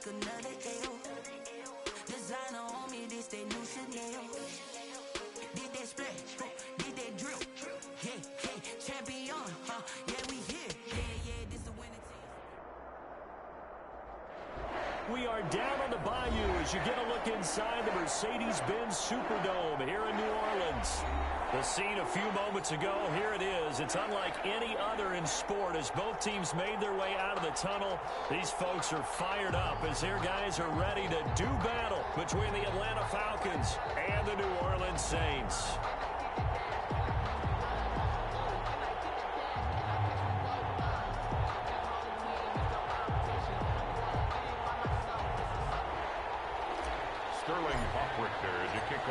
take another L. Designer on me, this they new Chanel. Did they splash? Did they drill? Yeah, yeah, champion, huh? Yeah, we here. Yeah, this a winning team. We are down on the bayou as you get a look inside the Mercedes-Benz Superdome here in New Orleans. The scene a few moments ago, here it is. It's unlike any other in sport as both teams made their way out of the tunnel. These folks are fired up as their guys are ready to do battle between the Atlanta Falcons and the New Orleans Saints.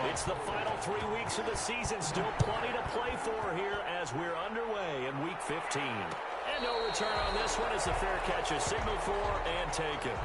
It's the final 3 weeks of the season. Still plenty to play for here as we're underway in Week 15. And no return on this one as the fair catch is signaled for and taken.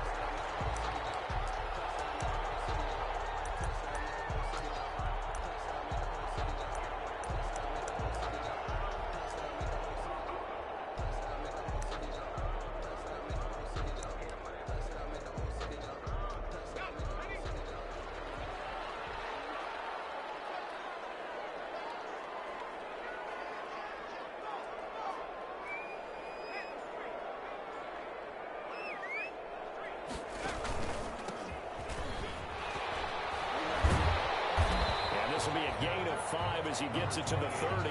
As he gets it to the 30.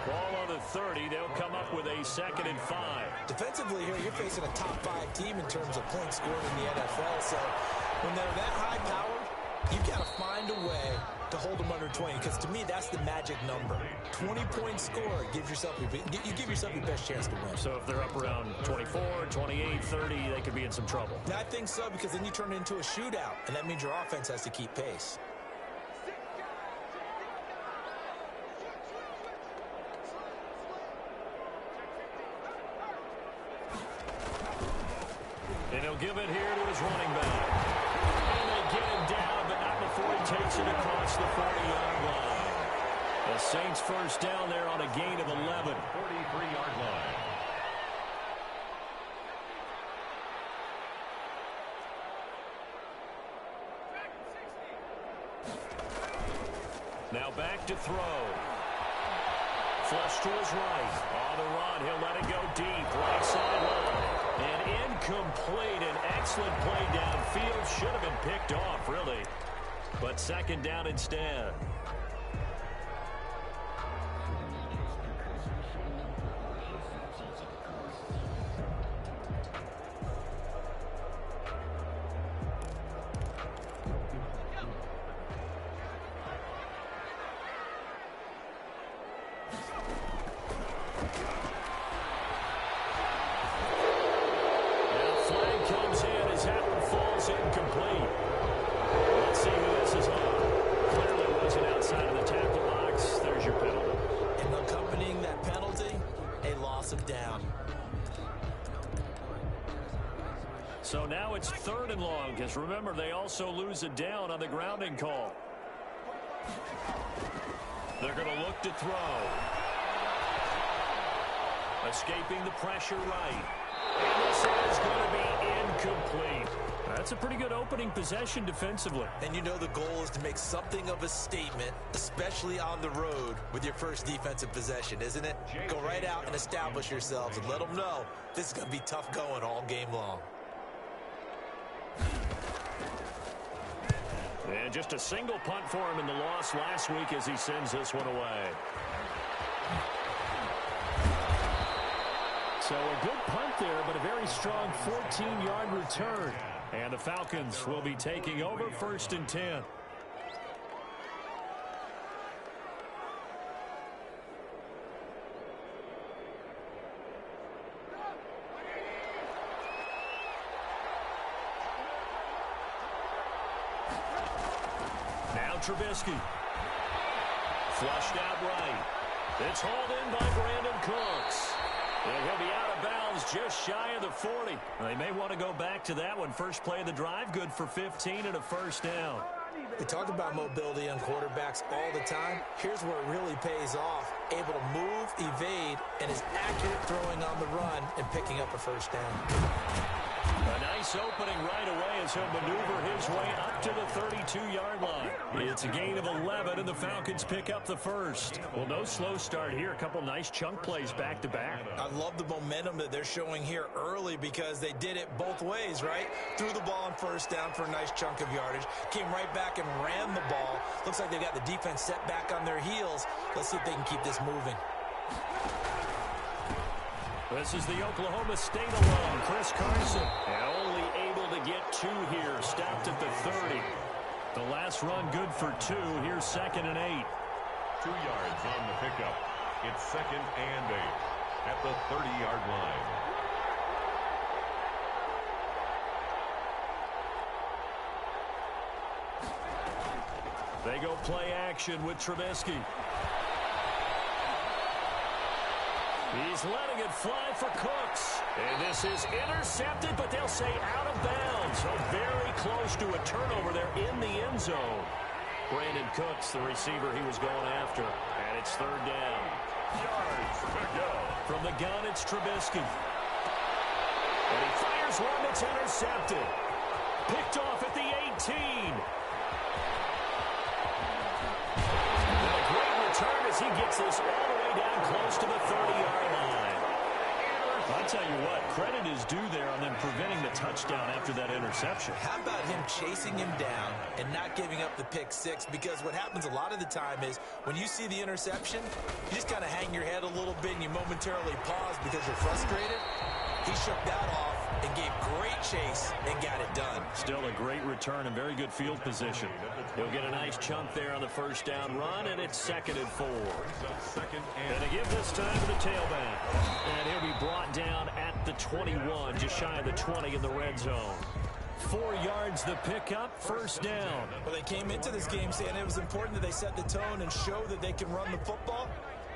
Ball on the 30. They'll come up with a 2nd and 5. Defensively here, you're facing a top 5 team in terms of points scored in the NFL. So when they're that high-powered, you've got to find a way to hold them under 20. Because to me, that's the magic number. 20-point score gives yourself you give yourself your best chance to win. So if they're up around 24, 28, 30, they could be in some trouble. I think so, because then you turn it into a shootout, and that means your offense has to keep pace. And he'll give it here to his running back. And they get him down, but not before he takes it across the 40-yard line. The Saints first down there on a gain of 11. 43-yard line. Now back to throw. Flush to his right. On the run, he'll let it go deep. Right sideline. And incomplete. An excellent play downfield. Should have been picked off, really. But 2nd down instead. So now it's 3rd and long, because remember, they also lose a down on the grounding call. They're going to look to throw. Escaping the pressure right. And this is going to be incomplete. That's a pretty good opening possession defensively. And you know the goal is to make something of a statement, especially on the road with your first defensive possession, isn't it? Go right out and establish yourselves and let them know this is going to be tough going all game long. And just a single punt for him in the loss last week as he sends this one away. So a good punt there, but a very strong 14-yard return. And the Falcons will be taking over 1st and 10. Trubisky. Flushed out right. It's hauled in by Brandon Cooks. And he'll be out of bounds just shy of the 40. They may want to go back to that one. First play of the drive, good for 15 and a 1st down. We talk about mobility on quarterbacks all the time. Here's where it really pays off. Able to move, evade, and is accurate throwing on the run and picking up a 1st down. A nice opening right away as he'll maneuver his way up to the 32-yard line. It's a gain of 11, and the Falcons pick up the first. Well, no slow start here. A couple nice chunk plays back-to-back. I love the momentum that they're showing here early because they did it both ways, right? Threw the ball on first down for a nice chunk of yardage. Came right back and ran the ball. Looks like they've got the defense set back on their heels. Let's see if they can keep this moving. This is the Oklahoma State alum, Chris Carson. And only able to get 2 here. Stopped at the 30. The last run good for 2. Here's 2nd and 8. 2 yards on the pickup. It's 2nd and 8 at the 30-yard line. They go play action with Trubisky. He's letting it fly for Cooks. And this is intercepted, but they'll say out of bounds. So very close to a turnover there in the end zone. Brandon Cooks, the receiver he was going after. And it's 3rd down. Yards to go. From the gun, it's Trubisky. And he fires one that's intercepted. Picked off at the 18. And a great return as he gets this all the way down close to the 30-yard line. I'll tell you what, credit is due there on them preventing the touchdown after that interception. How about him chasing him down and not giving up the pick 6? Because what happens a lot of the time is when you see the interception, you just kind of hang your head a little bit and you momentarily pause because you're frustrated. He shook that off and gave great chase and got it done. Still a great return and very good field position. He'll get a nice chunk there on the first down run, and it's 2nd and 4. And they give this time to the tailback. And he'll be brought down at the 21, just shy of the 20 in the red zone. 4 yards the pickup, 1st down. Well, they came into this game saying it was important that they set the tone and show that they can run the football.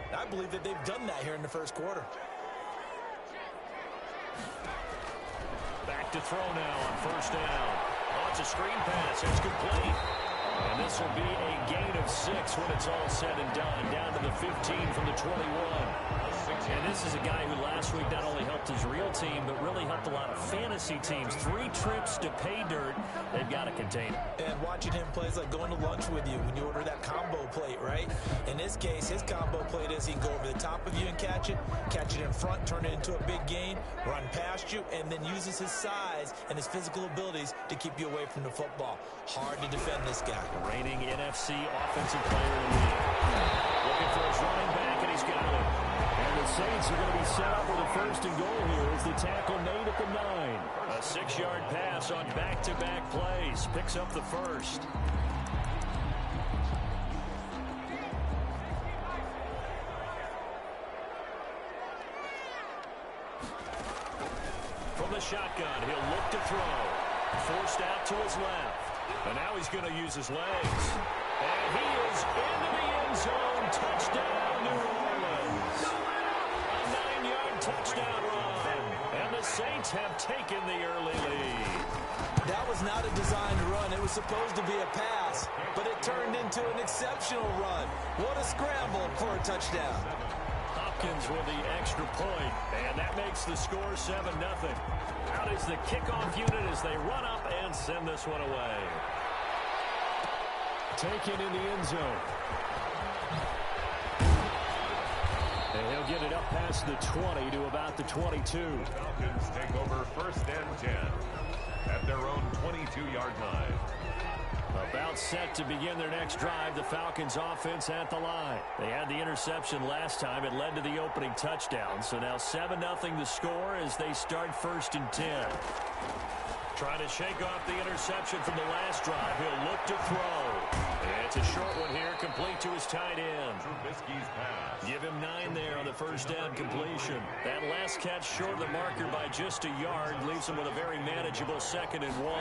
And I believe that they've done that here in the first quarter. Back to throw now on 1st down. Oh, it's a screen pass. It's complete. And this will be a gain of 6 when it's all said and done. Down to the 15 from the 21. And this is a guy who last week not only helped his real team, but really helped a lot of fantasy teams. 3 trips to pay dirt. They've got to contain him. And watching him play is like going to lunch with you when you order that combo plate, right? In this case, his combo plate is he can go over the top of you and catch it in front, turn it into a big gain, run past you, and then uses his size and his physical abilities to keep you away from the football. Hard to defend this guy. Reigning NFC Offensive Player of the Week. Looking for his running back, and he's got it. And the Saints are going to be set up with a 1st and goal here as the tackle made at the 9. A 6-yard pass on back-to-back plays. Picks up the 1st. From the shotgun, he'll look to throw. Forced out to his left. And now he's going to use his legs. And he is into the end zone. Touchdown, New Orleans. A 9-yard touchdown run. And the Saints have taken the early lead. That was not a designed run. It was supposed to be a pass, but it turned into an exceptional run. What a scramble for a touchdown. Hopkins with the extra point, and that makes the score 7-0. Out is the kickoff unit as they run up and send this one away. Taken in the end zone. And he'll get it up past the 20 to about the 22. Falcons take over 1st and 10 at their own 22-yard line. About set to begin their next drive, the Falcons offense at the line. They had the interception last time. It led to the opening touchdown. So now 7-0 the score as they start 1st and 10. Trying to shake off the interception from the last drive. He'll look to throw. And it's a short one here, complete to his tight end. Trubisky's pass. Give him 9 there on the 1st down completion. That last catch short of the marker by just a yard leaves him with a very manageable 2nd and 1.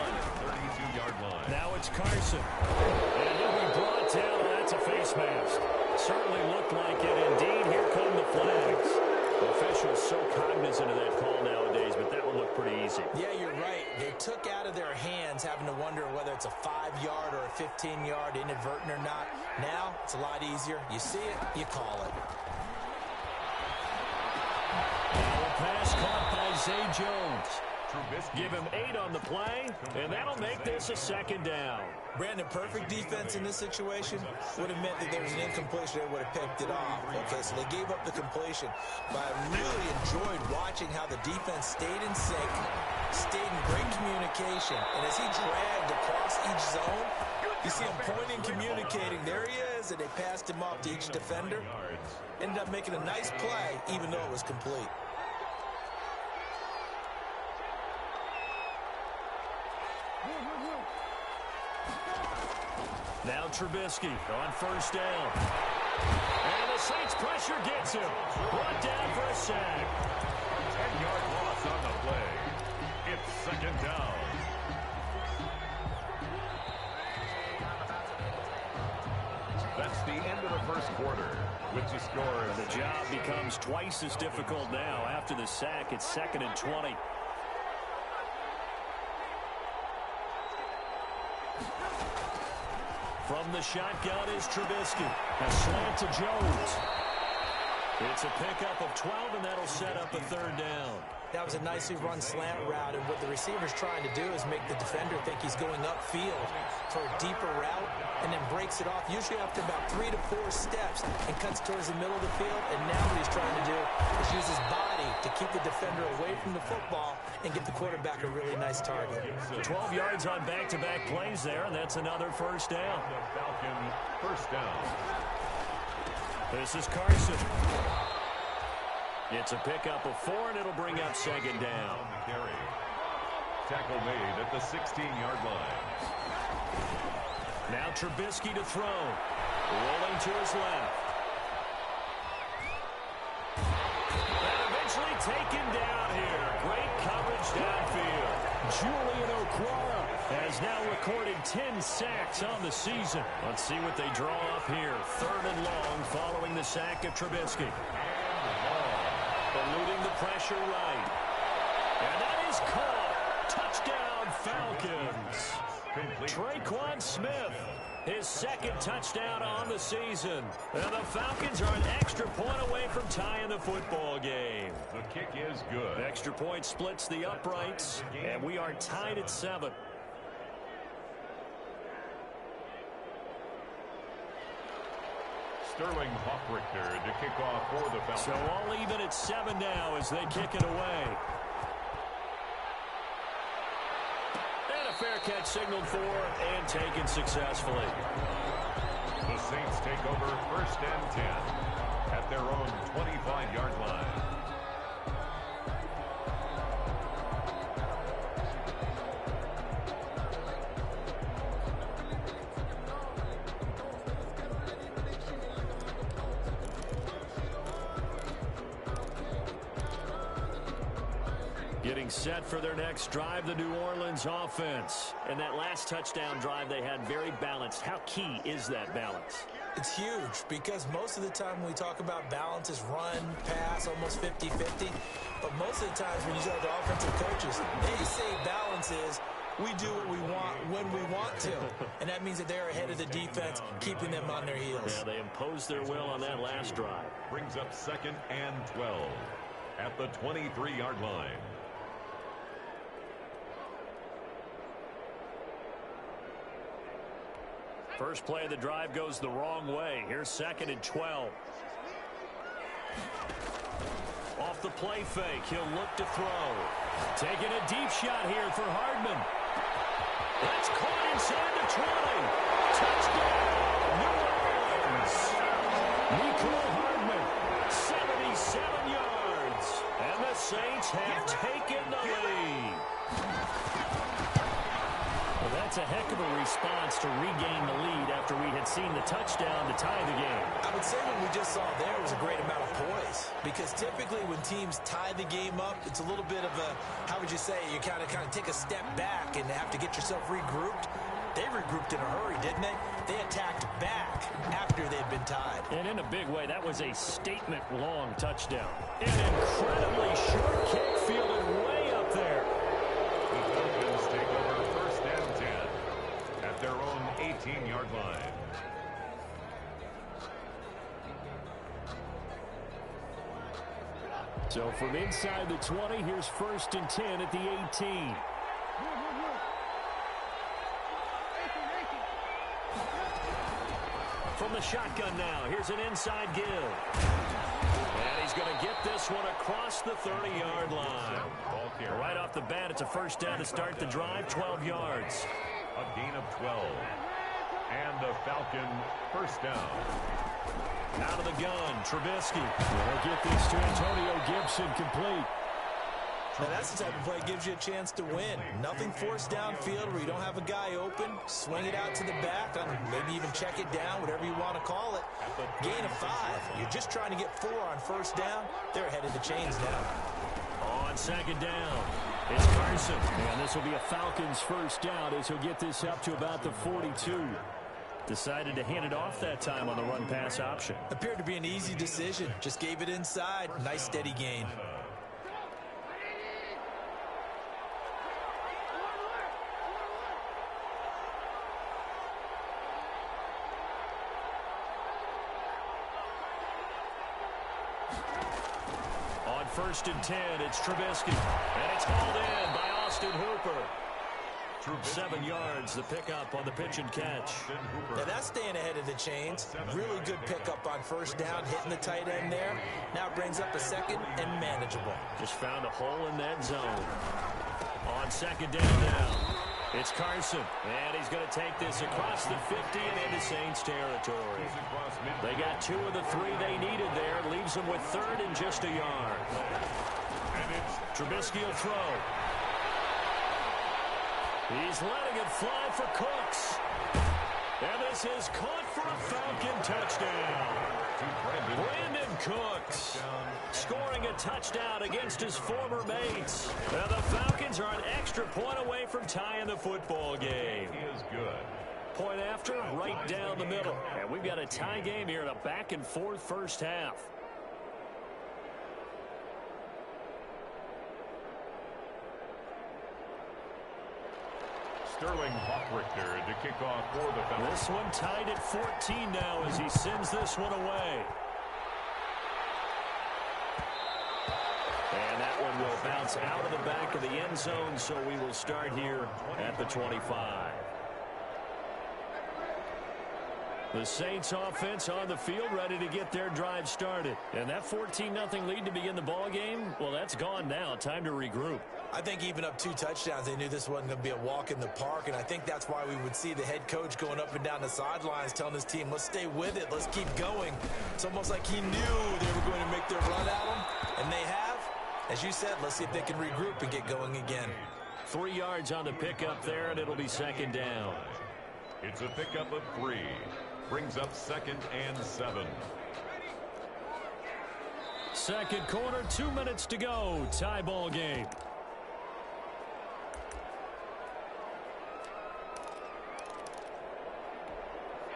32-yard line. Now it's Carson. And he'll be brought down. That's a face mask. Certainly looked like it. Indeed, here come the flags. The officials so cognizant of that call nowadays, but that one looked pretty easy. Yeah, you're right. They took out of their hands having to wonder whether it's a 5-yard or a 15-yard inadvertent or not. Now, it's a lot easier. You see it, you call it. Now a pass caught by Zay Jones. Give him 8 on the play, and that'll make this a second down. Brandon, perfect defense in this situation would have meant that there was an incompletion. They would have picked it off. Okay, so they gave up the completion. But I really enjoyed watching how the defense stayed in sync, stayed in great communication. And as he dragged across each zone, you see him pointing, communicating. There he is, and they passed him off to each defender. Ended up making a nice play, even though it was complete. Now Trubisky on first down. And the Saints pressure gets him. Brought down for a sack. 10-yard loss on the play. It's second down. That's the end of the first quarter. With the score, the job becomes twice as difficult now. After the sack, it's 2nd and 20. From the shotgun is Trubisky. A slant to Jones. It's a pickup of 12, and that'll set up a 3rd down. That was a nicely run slant route, and what the receiver's trying to do is make the defender think he's going upfield for a deeper route, and then breaks it off, usually after about 3 to 4 steps, and cuts towards the middle of the field. And now what he's trying to do is use his body to keep the defender away from the football and give the quarterback a really nice target. 12 yards on back-to-back plays there, and that's another 1st down. Falcon, 1st down. This is Carson. It's a pickup of 4, and it'll bring up 2nd down. Tackle made at the 16-yard line. Now Trubisky to throw. Rolling to his left. And eventually taken down here. Great coverage downfield. Julian Okwara has now recorded 10 sacks on the season. Let's see what they draw up here. 3rd and long following the sack of Trubisky. Eluding the pressure right. And that is caught. Touchdown, Falcons. Traquan Smith, his 2nd touchdown on the season. And the Falcons are an extra point away from tying the football game. The kick is good. Extra point splits the uprights, and we are tied at 7. Sterling Hoffrichter to kick off for the Falcons. So all even at 7 now as they kick it away. And a fair catch signaled for and taken successfully. The Saints take over 1st and 10 at their own 25-yard line. Getting set for their next drive, the New Orleans offense. And that last touchdown drive they had very balanced. How key is that balance? It's huge because most of the time when we talk about balance is run, pass, almost 50-50. But most of the times when you talk to offensive coaches, they say balance is we do what we want when we want to. And that means that they're ahead of the defense, keeping them on their heels. Yeah, they imposed their will on that last drive. Brings up 2nd and 12 at the 23-yard line. First play of the drive goes the wrong way. Here's 2nd and 12. Off the play fake, he'll look to throw. Taking a deep shot here for Hardman. That's caught inside the 20. Touchdown, New Orleans. Nico Hardman, 77 yards. And the Saints have taken the lead. Well, that's a heck of a response to regain the lead after we had seen the touchdown to tie the game. I would say what we just saw there was a great amount of poise, because typically when teams tie the game up, it's a little bit of a, how would you say, you kind of take a step back and have to get yourself regrouped. They regrouped in a hurry, didn't they? They attacked back after they'd been tied. And in a big way, that was a statement-long touchdown. An incredibly short kick fielded way up there. The Falcons take over 1st and 10 at their own 18-yard line. So from inside the 20, here's 1st and 10 at the 18. From the shotgun now, here's an inside give. And he's going to get this one across the 30-yard line. Right off the bat, it's a 1st down to start the drive, 12 yards. A gain of 12. And a Falcon 1st down. Out of the gun, Trubisky. They'll get this to Antonio Gibson, complete. Now that's the type of play that gives you a chance to win. Nothing forced downfield where you don't have a guy open. Swing it out to the back, maybe even check it down, whatever you want to call it. Gain of 5. You're just trying to get 4 on 1st down. They're ahead of the chains now. On 2nd down, it's Carson. And this will be a Falcons 1st down as he'll get this up to about the 42. Decided to hand it off that time on the run-pass option. Appeared to be an easy decision. Just gave it inside. Nice steady gain. On 1st and 10, it's Trubisky. And it's hauled in by Austin Hooper. 7 yards, the pickup on the pitch and catch. Now that's staying ahead of the chains. Really good pickup on 1st down, hitting the tight end there. Now it brings up a 2nd and manageable. Just found a hole in that zone. On 2nd down now, it's Carson. And he's going to take this across the 50 and into Saints territory. They got 2 of the 3 they needed there. Leaves them with 3rd and just a yard. Trubisky will throw. He's letting it fly for Cooks. And this is caught for a Falcon touchdown. Brandon Cooks scoring a touchdown against his former mates. Now the Falcons are an extra point away from tying the football game. He is good. Point after, right down the middle. And we've got a tie game here in a back-and-forth 1st half. Sterling Hockrichter to kick off for the Falcons. This one tied at 14 now as he sends this one away. And that one will bounce out of the back of the end zone, so we will start here at the 25. The Saints offense on the field ready to get their drive started. And that 14-0 lead to begin the ball game, well, that's gone now. Time to regroup. I think even up 2 touchdowns, they knew this wasn't going to be a walk in the park, and I think that's why we would see the head coach going up and down the sidelines telling his team, let's stay with it, let's keep going. It's almost like he knew they were going to make their run at him, and they have. As you said, let's see if they can regroup and get going again. 3 yards on the pickup there, and it'll be 2nd down. It's a pickup of 3. Brings up 2nd and 7. 2nd quarter, 2 minutes to go. Tie ball game.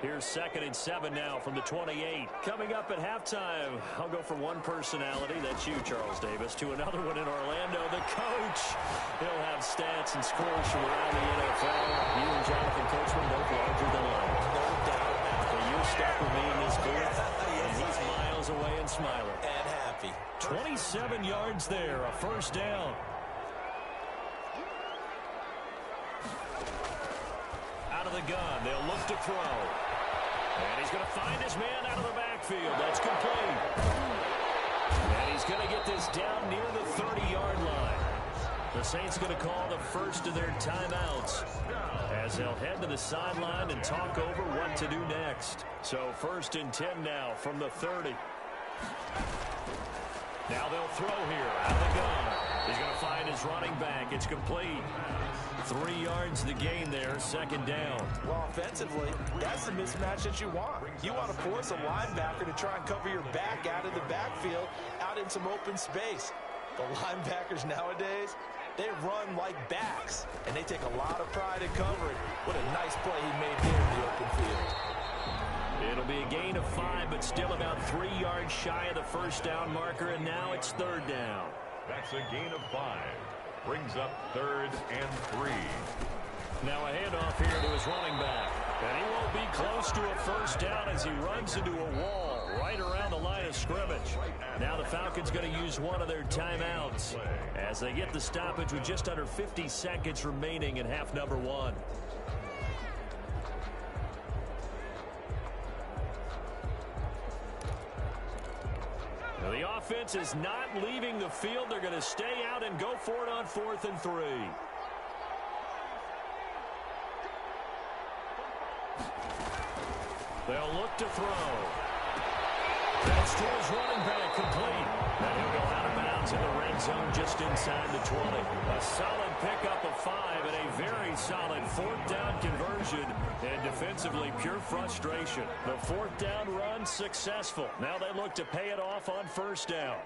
Here's 2nd and 7 now from the 28. Coming up at halftime, I'll go from one personality, that's you, Charles Davis, to another one in Orlando, the coach. He'll have stats and scores from around the NFL. You and Jonathan Coachman both larger than life. No doubt about it. But you're stuck with me in this booth, and he's miles away and smiling. And happy. 27 yards there, a 1st down. Out of the gun, they'll look to throw. And he's going to find his man out of the backfield. That's complete. And he's going to get this down near the 30-yard line. The Saints going to call the first of their timeouts as they'll head to the sideline and talk over what to do next. So 1st and 10 now from the 30. Now they'll throw here out of the gun. He's going to find his running back. It's complete. 3 yards the gain there, 2nd down. Well, offensively, that's the mismatch that you want. You want to force a linebacker to try and cover your back out of the backfield, out in some open space. The linebackers nowadays, they run like backs, and they take a lot of pride in covering. What a nice play he made there in the open field. It'll be a gain of 5, but still about 3 yards shy of the 1st down marker, and now it's 3rd down. That's a gain of 5. Brings up 3rd and 3. Now a handoff here to his running back. And he won't be close to a 1st down as he runs into a wall right around the line of scrimmage. Now the Falcons going to use one of their timeouts as they get the stoppage with just under 50 seconds remaining in half number one. Now the offense is not leaving the field. They're going to stay out and go for it on 4th and 3. They'll look to throw. That's to his running back, complete. And he'll go out of bounds in the red zone just inside the 20. A solid pickup of 5 and a very solid 4th down conversion. And defensively, pure frustration. The 4th down run successful. Now they look to pay it off on 1st down.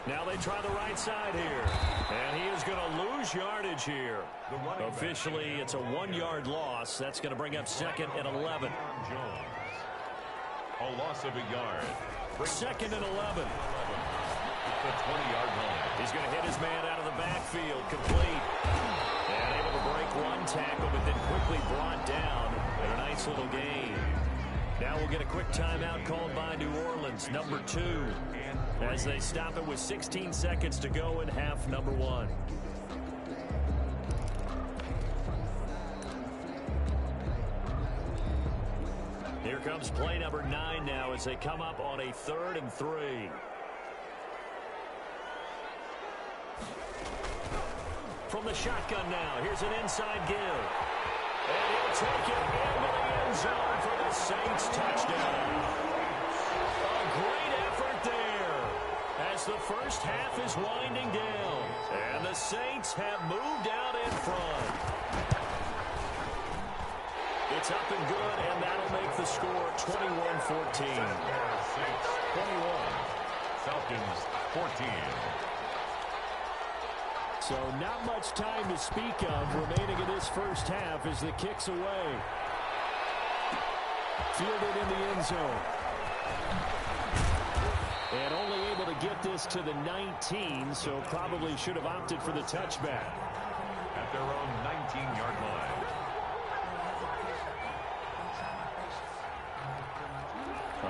Now they try the right side here. And he is going to lose yardage here. Officially, it's a 1-yard loss. That's going to bring up 2nd and 11. A loss of a yard. 2nd and 11. The 20-yard line. He's going to hit his man out of the backfield. Complete. And able to break one tackle, but then quickly brought down. And a nice little gain. Now we'll get a quick timeout called by New Orleans, number 2, as they stop it with 16 seconds to go in half number 1. Here comes play number 9 now as they come up on a 3rd and 3. From the shotgun now, here's an inside give. And he'll take it into the end zone for the Saints touchdown. A great effort there as the first half is winding down. And the Saints have moved out in front. It's up and good, and that'll make the score 21-14. Saints 21, Falcons 14. So not much time to speak of remaining in this first half as the kick's away. Fielded in the end zone. And only able to get this to the 19, so probably should have opted for the touchback. At their own 19-yard line.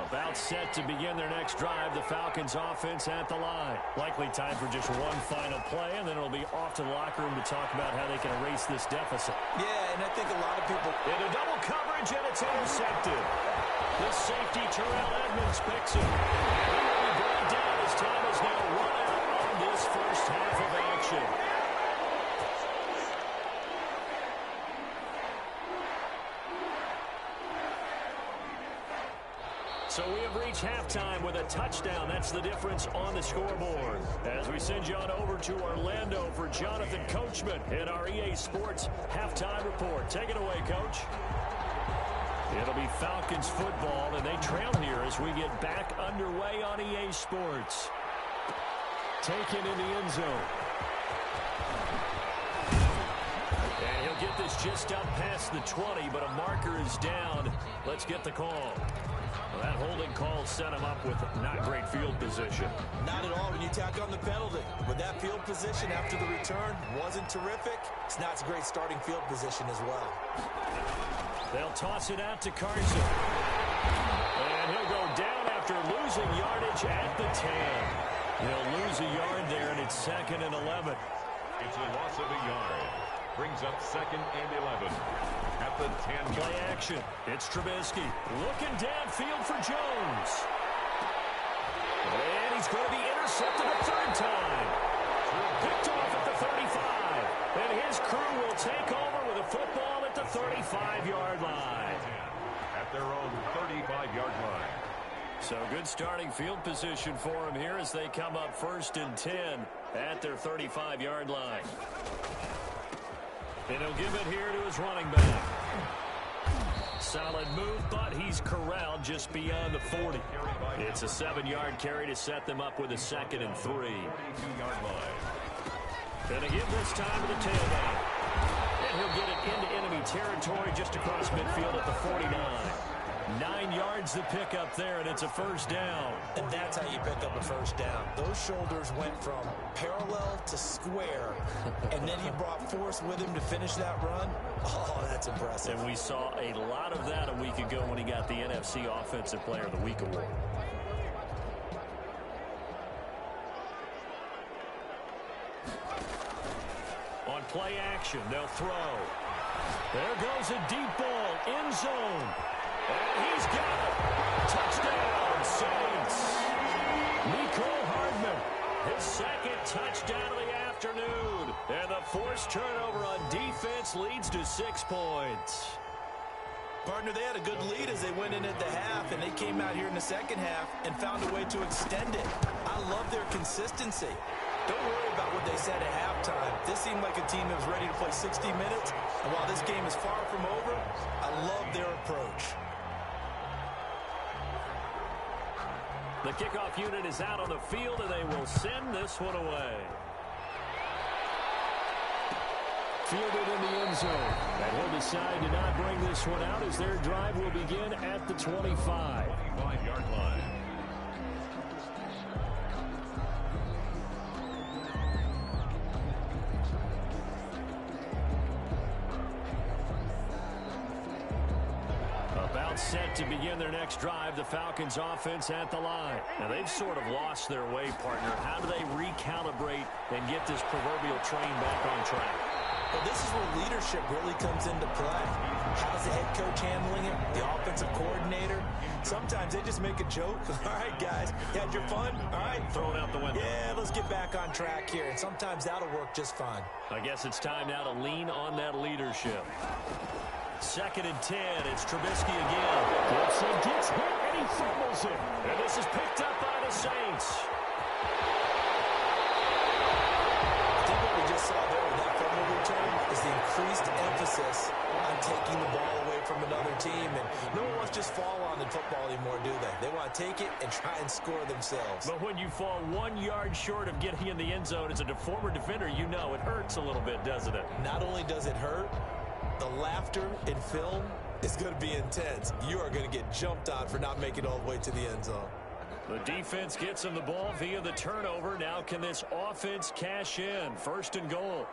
About set to begin their next drive, the Falcons offense at the line. Likely time for just one final play, and then it'll be off to the locker room to talk about how they can erase this deficit. Yeah, and I think a lot of people... Into double coverage, and it's intercepted. The safety, Terrell Edmonds, picks it. He will be brought down as time is now run out on this first half of action. So we have reached halftime with a touchdown. That's the difference on the scoreboard. As we send you on over to Orlando for Jonathan Coachman in our EA Sports halftime report. Take it away, Coach. It'll be Falcons football, and they trail here as we get back underway on EA Sports. Taken in the end zone. And he'll get this just up past the 20, but a marker is down. Let's get the call. Well, that holding call set him up with not great field position. Not at all when you tack on the penalty. With that field position after the return wasn't terrific. It's not a great starting field position as well. They'll toss it out to Carson. And he'll go down after losing yardage at the 10. He'll lose a yard there, and it's 2nd and 11. It's a loss of a yard. Brings up 2nd and 11. At the 10. Play action. It's Trubisky looking downfield for Jones. And he's going to be intercepted a 3rd time. Picked off at the 35. And his crew will take over with a football at the 35-yard line. At their own 35-yard line. So good starting field position for him here as they come up 1st and 10 at their 35-yard line. And he'll give it here to his running back. Solid move, but he's corralled just beyond the 40. It's a 7-yard carry to set them up with a 2nd and 3. 42-yard line. And again this time to the tailback. And he'll get it into enemy territory just across midfield at the 49. 9 yards to pick up there, and it's a first down. And that's how you pick up a first down. Those shoulders went from parallel to square, and then he brought force with him to finish that run. Oh, that's impressive. And we saw a lot of that a week ago when he got the NFC Offensive Player of the Week award. On play action, they'll throw. There goes a deep ball, end zone. And he's got it. Touchdown, Saints. Mecole Hardman, his second touchdown of the afternoon. And the forced turnover on defense leads to 6 points. Partner, they had a good lead as they went in at the half, and they came out here in the second half and found a way to extend it. I love their consistency. Don't worry about what they said at halftime. This seemed like a team that was ready to play 60 minutes, and while this game is far from over, I love their approach. The kickoff unit is out on the field, and they will send this one away. Fielded in the end zone. And he'll decide to not bring this one out as their drive will begin at the 25. 25-yard line. About set to begin their next drive, the Falcons offense at the line. Now, they've sort of lost their way, partner. How do they recalibrate and get this proverbial train back on track? Well, this is where leadership really comes into play. How's the head coach handling it? The offensive coordinator? Sometimes they just make a joke. All right, guys, you had your fun? All right. Throw it out the window. Yeah, let's get back on track here. And sometimes that'll work just fine. I guess it's time now to lean on that leadership. 2nd and 10. It's Trubisky again. Gibson gets hit, and he fumbles it. And this is picked up by the Saints. I think what we just saw there with that fumble return is the increased emphasis on taking the ball away from another team. And no one wants to just fall on in football anymore, do they? They want to take it and try and score themselves. But when you fall 1 yard short of getting in the end zone as a former defender, you know it hurts a little bit, doesn't it? Not only does it hurt, the laughter in film is going to be intense. You are going to get jumped on for not making it all the way to the end zone. The defense gets him the ball via the turnover. Now can this offense cash in? 1st and goal.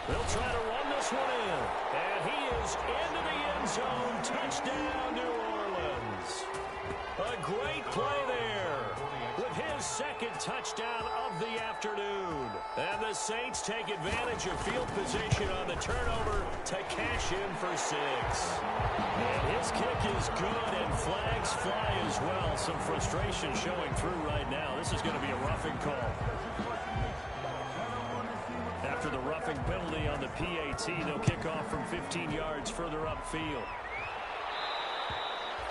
They'll try to run this one in. And he is into the end zone. Touchdown, New Orleans. A great play there with his 2nd touchdown of the afternoon. And the Saints take advantage of field position on the turnover to cash in for 6. And his kick is good, and flags fly as well. Some frustration showing through right now. This is going to be a roughing call. After the roughing penalty on the PAT, they'll kick off from 15 yards further upfield.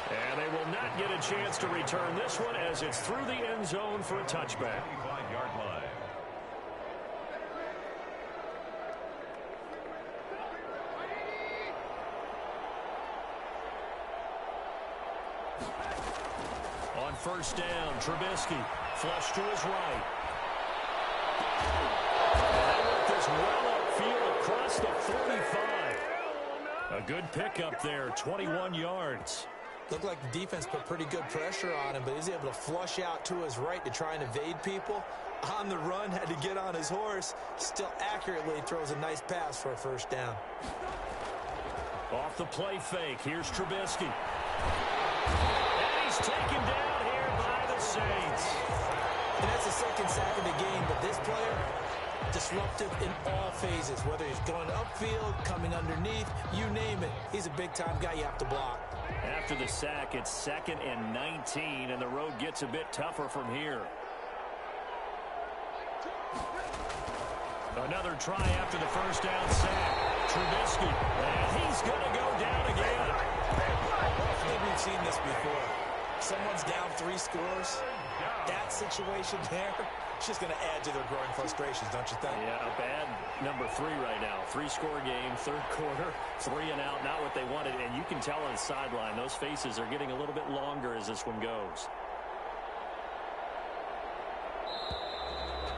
And they will not get a chance to return this one as it's through the end zone for a touchback. 25-yard line. On 1st down, Trubisky flush to his right. And they work this well upfield across the 45. A good pickup there, 21 yards. Looked like the defense put pretty good pressure on him, but he's able to flush out to his right to try and evade people. On the run, had to get on his horse. Still accurately throws a nice pass for a 1st down. Off the play fake, here's Trubisky. And he's taken down here by the Saints. And that's the 2nd sack of the game, but this player, disruptive in all phases, whether he's going upfield, coming underneath, you name it. He's a big-time guy you have to block. After the sack, it's 2nd and 19, and the road gets a bit tougher from here. Another try after the 1st down sack. Trubisky, and he's going to go down again. I think we've seen this before. Someone's down 3 scores. That situation there, it's just going to add to their growing frustrations, don't you think? Yeah, a bad number 3 right now. 3-score game, 3rd quarter, 3 and out, not what they wanted. And you can tell on the sideline, those faces are getting a little bit longer as this one goes.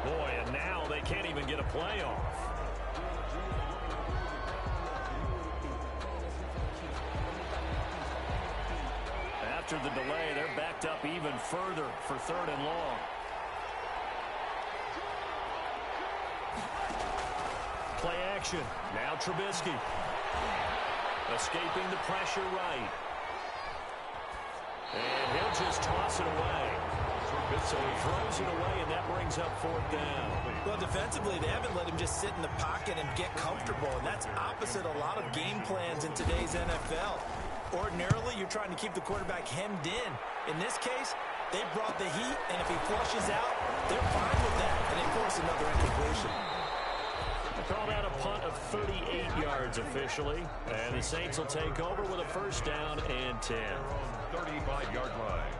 Boy, and now they can't even get a play off. After the delay, they're backed up even further for 3rd and long. Play action. Now Trubisky. Escaping the pressure right. And he'll just toss it away. So he throws it away, and that brings up 4th down. Well, defensively, they haven't let him just sit in the pocket and get comfortable, and that's opposite a lot of game plans in today's NFL. Ordinarily, you're trying to keep the quarterback hemmed in. In this case, they brought the heat, and if he flushes out, they're fine with that, and they force another incompletion. Called out a punt of 38 yards officially, and the Saints will take over with a 1st down and 10. 35-yard line.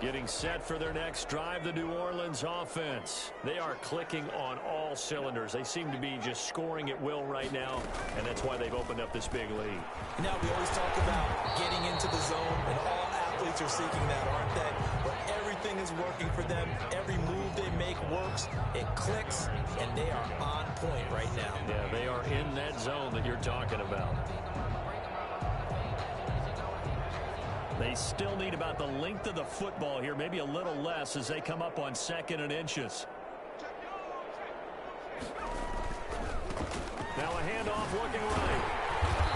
Getting set for their next drive, the New Orleans offense. They are clicking on all cylinders. They seem to be just scoring at will right now, and that's why they've opened up this big lead. Now, we always talk about getting into the zone, and all athletes are seeking that, aren't they? But everything is working for them. Every move they make works. It clicks, and they are on point right now. Yeah, they are in that zone that you're talking about. They still need about the length of the football here, maybe a little less as they come up on 2nd and inches. Now a handoff looking right.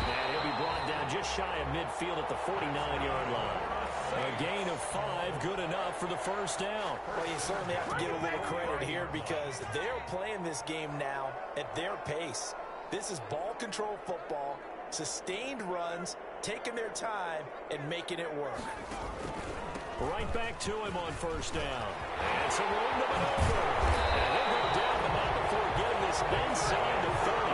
And he'll be brought down just shy of midfield at the 49-yard line. A gain of 5, good enough for the 1st down. Well, you certainly have to give a little credit here because they're playing this game now at their pace. This is ball control football, sustained runs, taking their time and making it work. Right back to him on 1st down. And some room to maneuver. And he'll go down, but not before getting this inside the 30.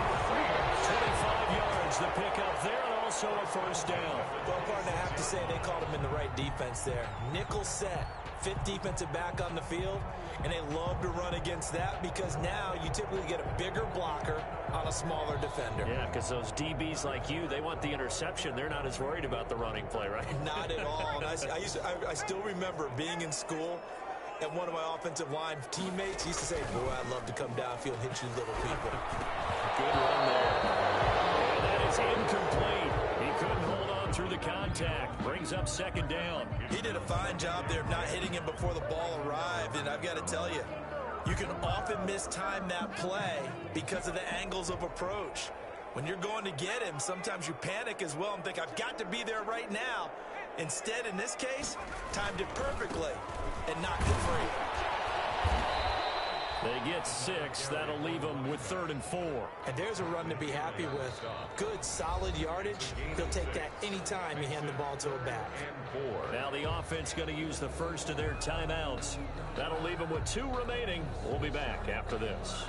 25 yards the pickup there, and also a 1st down. Well, partner, I have to say they called him in the right defense there. Nickel set, 5th defensive back on the field, and they love to run against that because now you typically get a bigger blocker on a smaller defender. Yeah, because those DBs like you, they want the interception. They're not as worried about the running play, right? Not at all. And I still remember being in school, and one of my offensive line teammates used to say, boy, I'd love to come downfield and hit you little people. Good run there. And that is incomplete. He couldn't hold on through the contact. Brings up 2nd down. He did a fine job there of not hitting him before the ball arrived, and I've got to tell you, you can often mistime that play because of the angles of approach. When you're going to get him, sometimes you panic as well and think, I've got to be there right now. Instead, in this case, timed it perfectly and knocked it free. They get 6. That'll leave them with 3rd and 4. And there's a run to be happy with. Good, solid yardage. He'll take that anytime you hand the ball to a back. Now the offense going to use the first of their timeouts. That'll leave them with 2 remaining. We'll be back after this.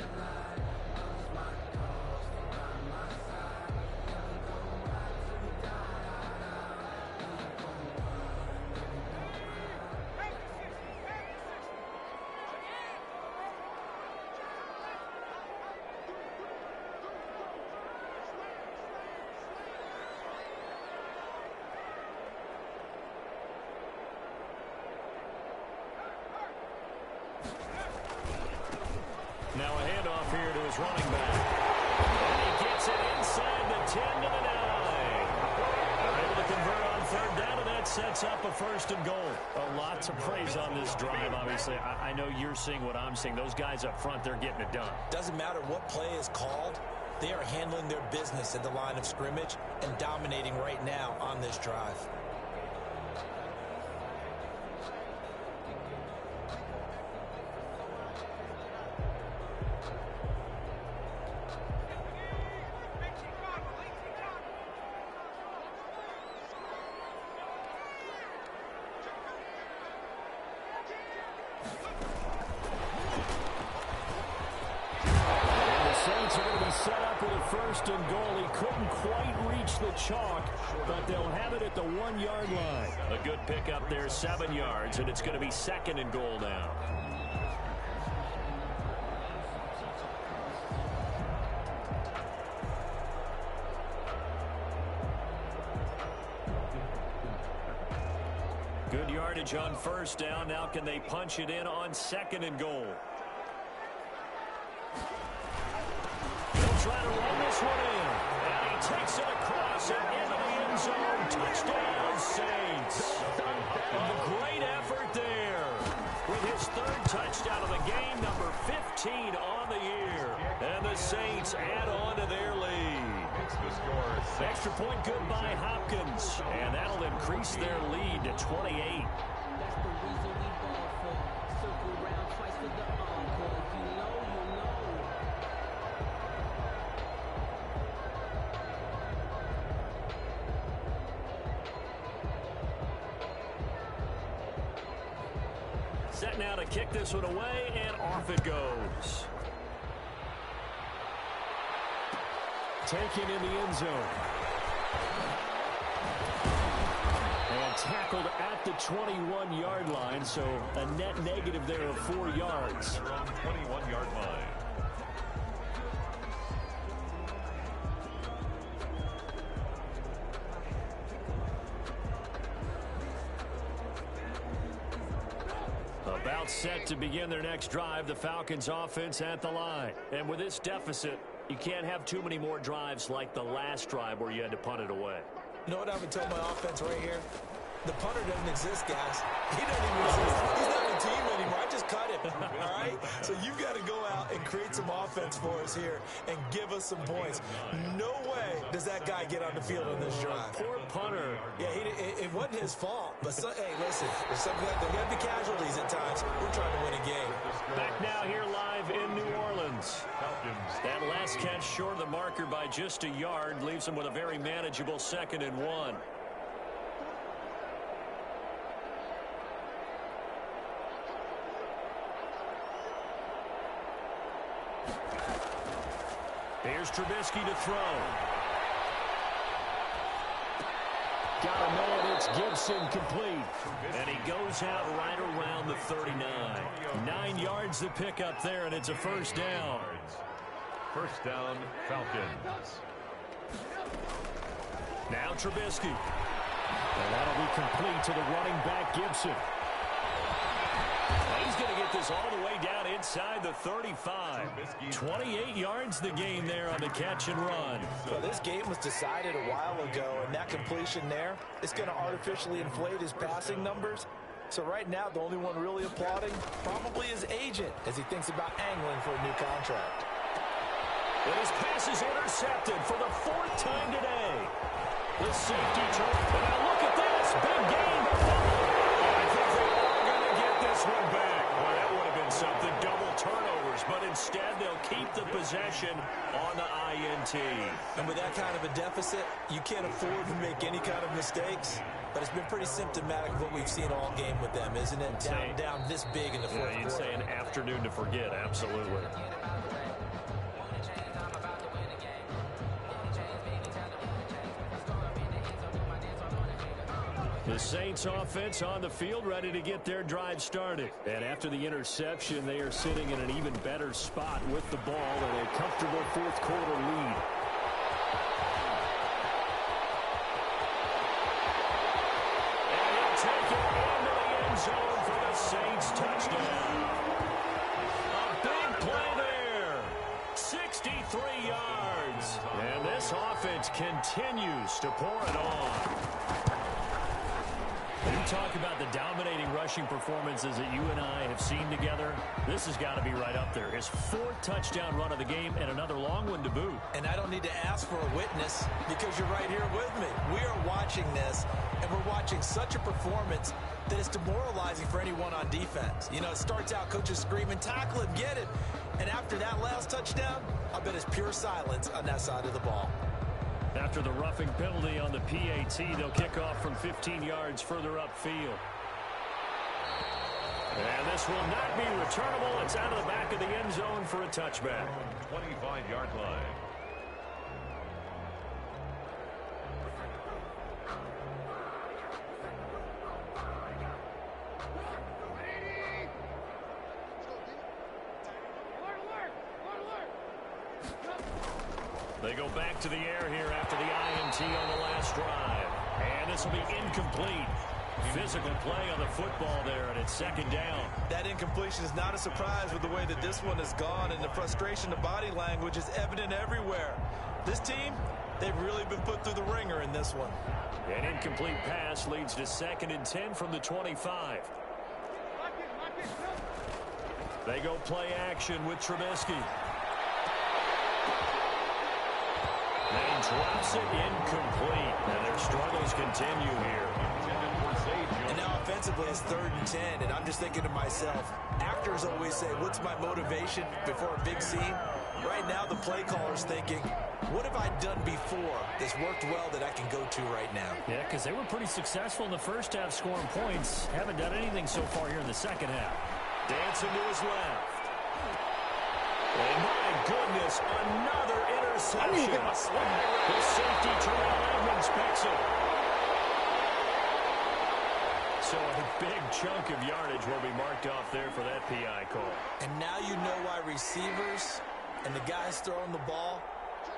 Now a handoff here to his running back. And he gets it inside the 10 to the 9. They're able to convert on 3rd down, and that sets up a 1st and goal. A lot to praise on this drive, obviously. I know you're seeing what I'm seeing. Those guys up front, they're getting it done. Doesn't matter what play is called. They are handling their business at the line of scrimmage and dominating right now on this drive. Saints are going to be set up with a 1st and goal. He couldn't quite reach the chalk, but they'll have it at the 1-yard line. A good pickup there, 7 yards, and it's going to be 2nd and goal now. advantage on first down. Now can they punch it in on second and goal? They'll try to run this one in. And he takes it across and into the end zone. Touchdown, Saints. A great effort there. With his third touchdown of the game, number 15 on the year. And the Saints add on to their lead. Extra point good by Hopkins. And that'll increase their lead to 28. Set now to kick this one away, and off it goes. Taken in the end zone. And tackled at the 21-yard line, so a net negative there of 4 yards. 21-yard line. About set to begin their next drive, the Falcons offense at the line. And with this deficit, you can't have too many more drives like the last drive where you had to punt it away. You know what I would tell my offense right here? The punter doesn't exist, guys. He doesn't even exist. He's not on the team anymore. I just cut him, all right? So you've got to go out and create some offense for us here and give us some points. No way does that guy get on the field on this drive. Poor punter. Yeah, it wasn't his fault. But, hey, listen, there's something there got to be casualties at times. We're trying to win a game. Back now here live in New Orleans. That last catch short of the marker by just a yard leaves them with a very manageable 2nd and 1. Here's Trubisky to throw. Got to know it. It's Gibson complete. And he goes out right around the 39. 9 yards to pick up there, and it's a first down. First down, Falcons. Now Trubisky. And that'll be complete to the running back, Gibson. He's going to get this all the way down inside the 35. 28 yards the game there on the catch and run. Well, this game was decided a while ago, and that completion there is going to artificially inflate his passing numbers. So right now, the only one really applauding probably his agent as he thinks about angling for a new contract. And his pass is intercepted for the 4th time today. The safety turn. And now look at this. Big game. I think they are going to get this one back. Well, that would have been something. Double turnovers. But instead, they'll keep the possession on the INT. And with that kind of a deficit, you can't afford to make any kind of mistakes. But it's been pretty symptomatic of what we've seen all game with them, isn't it? Down this big in the fourth quarter. You'd say an afternoon to forget. Absolutely. The Saints offense on the field ready to get their drive started. And after the interception, they are sitting in an even better spot with the ball and a comfortable 4th quarter lead. And he'll take it into the end zone for the Saints touchdown. A big play there. 63 yards. And this offense continues to pour it on. You talk about the dominating rushing performances that you and I have seen together. This has got to be right up there. His 4th touchdown run of the game and another long one to boot. And I don't need to ask for a witness because you're right here with me. We are watching this, and we're watching such a performance that is demoralizing for anyone on defense. You know, it starts out coaches screaming, tackle him, get it. And after that last touchdown, I bet it's pure silence on that side of the ball. After the roughing penalty on the PAT, they'll kick off from 15 yards further upfield. And this will not be returnable. It's out of the back of the end zone for a touchback. 25-yard line. They go back to the air here after the INT on the last drive. And this will be incomplete. Physical play on the football there, and it's second down. That incompletion is not a surprise with the way that this one has gone, and the frustration, the body language is evident everywhere. This team, they've really been put through the ringer in this one. An incomplete pass leads to 2nd and 10 from the 25. They go play action with Trubisky. And drops it incomplete. And their struggles continue here. And now offensively it's 3rd and 10, and I'm just thinking to myself, actors always say, what's my motivation before a big scene? Right now the play caller's thinking, what have I done before that's worked well that I can go to right now? Yeah, because they were pretty successful in the first half scoring points. Haven't done anything so far here in the second half. Dancing to his left. And my goodness, another interception. The safety, Terrell Edmonds, picks it. So a big chunk of yardage will be marked off there for that PI call. And now you know why receivers and the guys throwing the ball,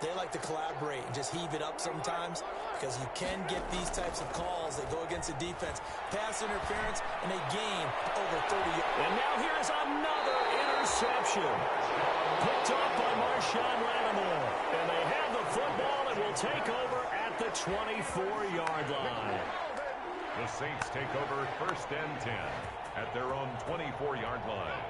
they like to collaborate and just heave it up sometimes, because you can get these types of calls that go against the defense. Pass interference, and they gain over 30 yards. And now here's another interception. Picked up by Marshawn Lattimore. And they have the football and will take over at the 24-yard line. The Saints take over 1st and 10 at their own 24-yard line.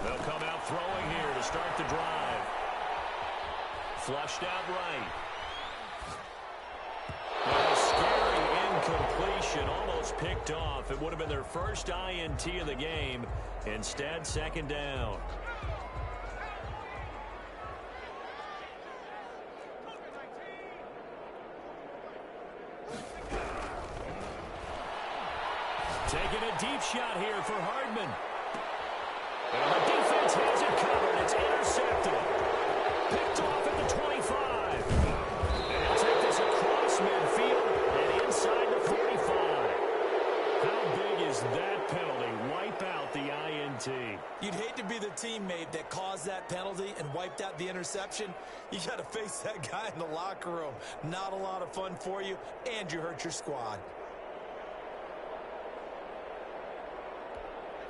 They'll come out throwing here to start the drive. Flushed out right. And a scary incompletion, almost picked off. It would have been their first INT of the game. Instead, 2nd down. Taking a deep shot here for Hardman. And the defense has it covered. It's intercepted. Picked off at the 25. And he'll take this across midfield and inside the 45. How big is that penalty? Wipe out the INT. You'd hate to be the teammate that caused that penalty and wiped out the interception. You got to face that guy in the locker room. Not a lot of fun for you, and you hurt your squad.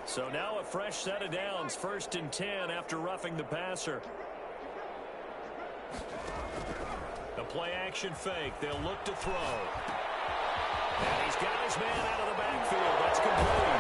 So now a fresh set of downs, 1st and 10 after roughing the passer. A play-action fake. They'll look to throw. And he's got his man out of the backfield. That's complete.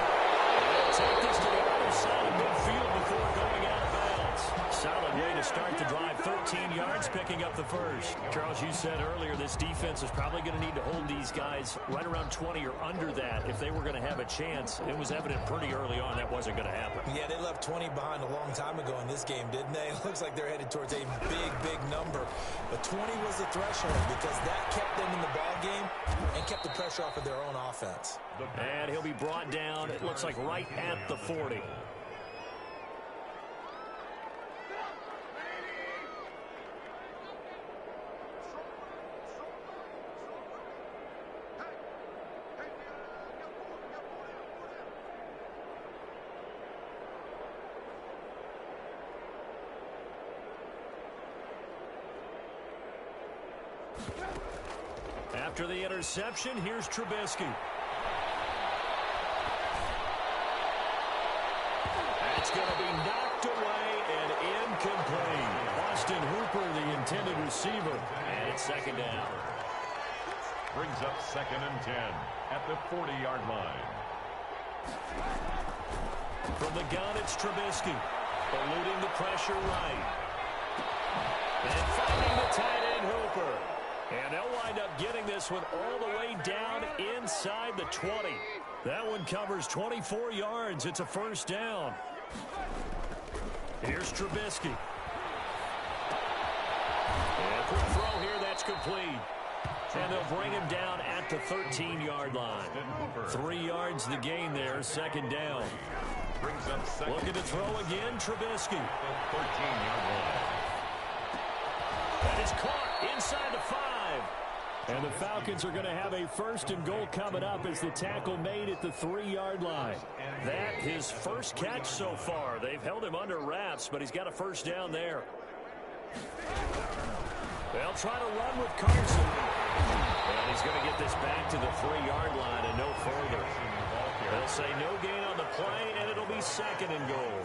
And they'll take this to the other side of midfield before going out of bounds. Solid way to start the drive. 13 yards, picking up the first. Charles, you said earlier this defense is probably going to need to hold these guys right around 20 or under that if they were going to have a chance. It was evident pretty early on that wasn't going to happen. Yeah, they left 20 behind a long time ago in this game, didn't they? It looks like they're headed towards a big number. But 20 was the threshold because that kept them in the ball game and kept the pressure off of their own offense. And he'll be brought down, it looks like right at the 40. After the interception, here's Trubisky. That's going to be knocked away and incomplete. Austin Hooper, the intended receiver, and it's 2nd down. Brings up 2nd and 10 at the 40-yard line. From the gun, it's Trubisky. Eluding the pressure right. And finding the tight end, Hooper. And they'll wind up getting this one all the way down inside the 20. That one covers 24 yards. It's a 1st down. Here's Trubisky. And quick throw here, that's complete. And they'll bring him down at the 13-yard line. 3 yards the gain there, 2nd down. Brings up 2nd. Looking to throw again, Trubisky. 13-yard line. And it's caught inside the 5. And the Falcons are going to have a 1st and goal coming up as the tackle made at the 3-yard line. That his first catch so far. They've held him under wraps, but he's got a 1st down there. They'll try to run with Carson. And he's going to get this back to the 3-yard line and no further. They'll say no gain on the play, and it'll be 2nd and goal.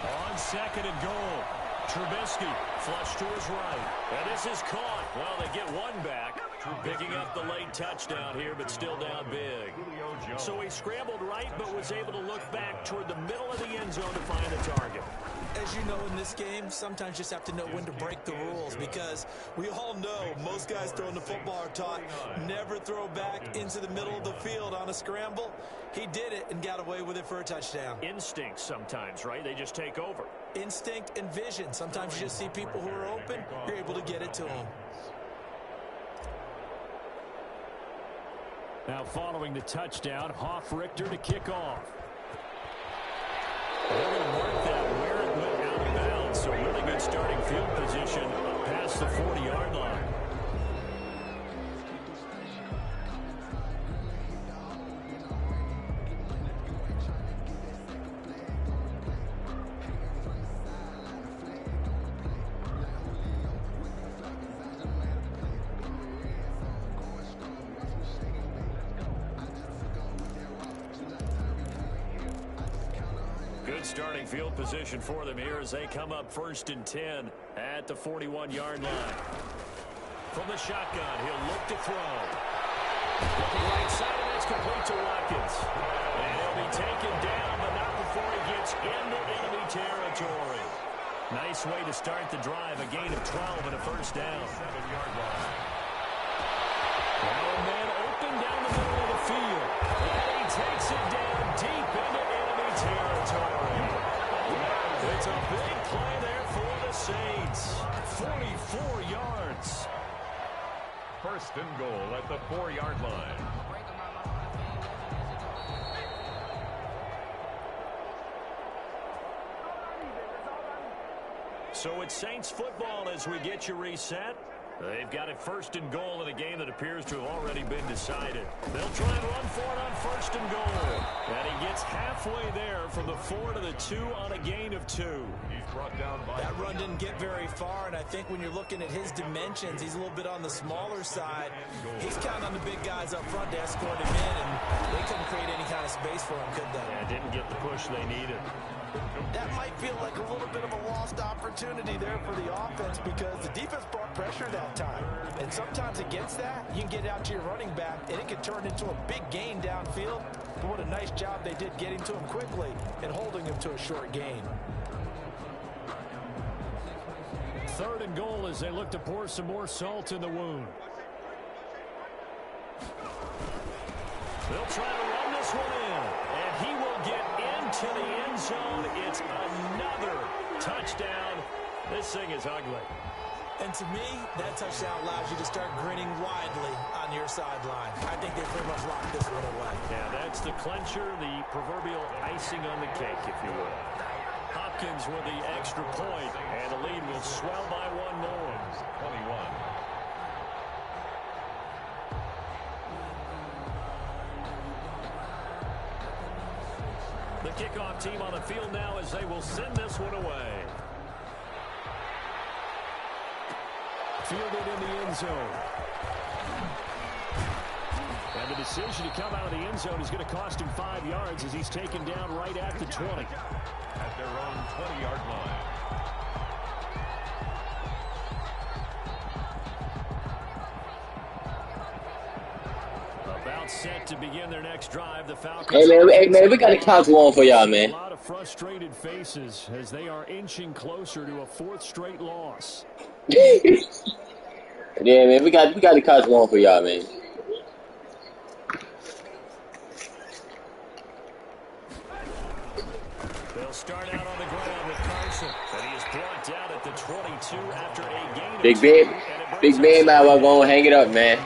On 2nd and goal, Trubisky flushed to his right. And this is caught. Well, they get one back, picking up the late touchdown here, but still down big. So he scrambled right, but was able to look back toward the middle of the end zone to find the target. As you know, in this game, sometimes you just have to know when to break the rules, because we all know most guys throwing the football are taught never throw back into the middle of the field on a scramble. He did it and got away with it for a touchdown. Instinct sometimes, right? They just take over. Instinct and vision. Sometimes you just see people who are open, you're able to get it to them. Now following the touchdown, Hoff-Richter to kick off. They're going to mark that where it went out of bounds. So really good starting field position past the 40-yard line. Starting field position for them here as they come up 1st and 10 at the 41-yard line. From the shotgun, he'll look to throw. Looking right side, and that's complete to Watkins. And he'll be taken down, but not before he gets into enemy territory. Nice way to start the drive, a gain of 12 and a 1st down. 7-yard line. Now a man open down the middle of the field. And he takes it down deep into enemy territory. It's a big play there for the Saints. 44 yards. 1st and goal at the 4-yard line. So it's Saints football as we get you reset. They've got it 1st and goal in a game that appears to have already been decided. They'll try and run for it on 1st and goal. And he gets halfway there from the 4 to the 2 on a gain of 2. He's brought down by that run didn't get very far, and I think when you're looking at his dimensions, he's a little bit on the smaller side. He's counting on the big guys up front to escort him in, and they couldn't create any kind of space for him, could they? Yeah, didn't get the push they needed. That might feel like a little bit of a lost opportunity there for the offense, because the defense brought pressure that time. And sometimes against that, you can get out to your running back, and it can turn into a big gain downfield. But what a nice job they did getting to him quickly and holding him to a short gain. 3rd and goal as they look to pour some more salt in the wound. They'll try to run this one in, and he will get into the end zone. It's another touchdown. This thing is ugly. And to me, that touchdown allows you to start grinning widely on your sideline. I think they pretty much locked this one away. Yeah, that's the clincher, the proverbial icing on the cake, if you will. Hopkins with the extra point, and the lead will swell by one more. 21. The kickoff team on the field now as they will send this one away. Fielded in the end zone. And the decision to come out of the end zone is going to cost him 5 yards as he's taken down right at the 20. At their own 20-yard line. About set to begin their next drive. The Falcons. Hey man, we got to count one for y'all, man. A lot of frustrated faces as they are inching closer to a 4th straight loss. Yeah, man, we got to count one for y'all, man. They'll start out on the ground with Carson, and he is brought down at the 22 after a gain of Big man, might well go and hang it up, man.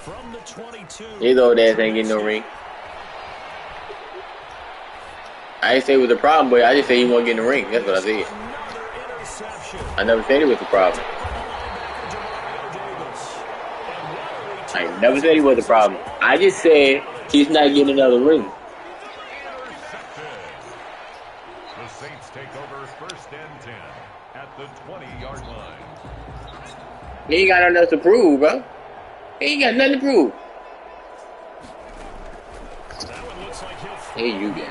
From the 22. His old ass ain't getting no ring. I didn't say it was a problem, but I just said he won't get in the ring. That's what I said. I never said it was a problem. I never said he was a problem. I just said he's not getting another ring. The Saints take over 1st and 10. the 20-yard line. He ain't got nothing else to prove, bro. He ain't got nothing to prove. That one looks like he'll Here you go.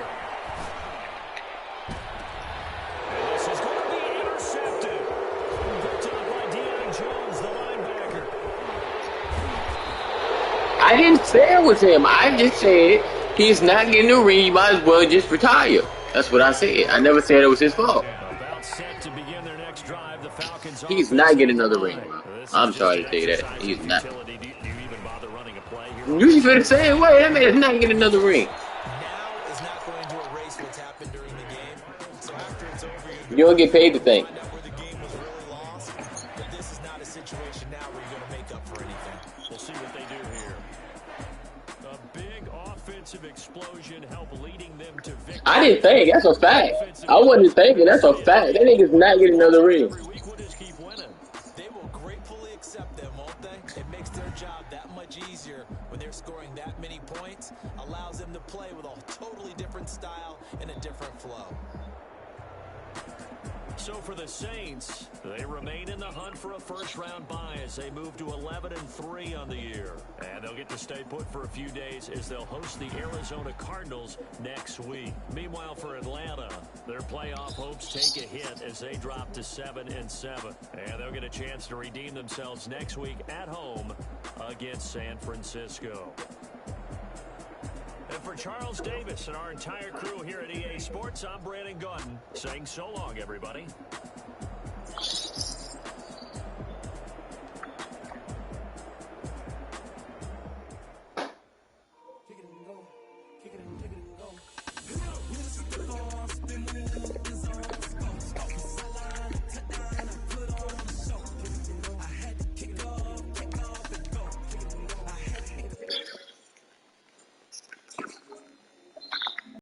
And this is going to be intercepted. Picked up by Deion Jones, the linebacker. I didn't say it was him. I just said he's not getting the ring. You might as well just retire. That's what I said. I never said it was his fault. About set to begin their next drive, the Falcons. He's not getting another ring, bro. I'm sorry to say that. He's not. Do you even bother running a play here? You feel the same way. That man is not getting another ring. Now is not going to erase what's happened during the game. So after it's over, You don't get paid to think. find out where the game was really lost. But this is not a situation now where you're going to make up for anything. We'll see what they do here. A big offensive explosion helped leading them to victory. I didn't think. That's a fact. I wasn't thinking. That's a fact. That nigga's not getting another ring. Every week we'll just keep winning. They will gratefully accept them, won't they? It makes their job that much easier when they're scoring that many points. Allows them to play with a totally different style and a different flow. So for the Saints, they remain in the hunt for a first-round bye as they move to 11-3 on the year. And they'll get to stay put for a few days as they'll host the Arizona Cardinals next week. Meanwhile, for Atlanta, their playoff hopes take a hit as they drop to 7-7. And they'll get a chance to redeem themselves next week at home against San Francisco. And for Charles Davis and our entire crew here at EA Sports, I'm Brandon Gordon saying so long, everybody.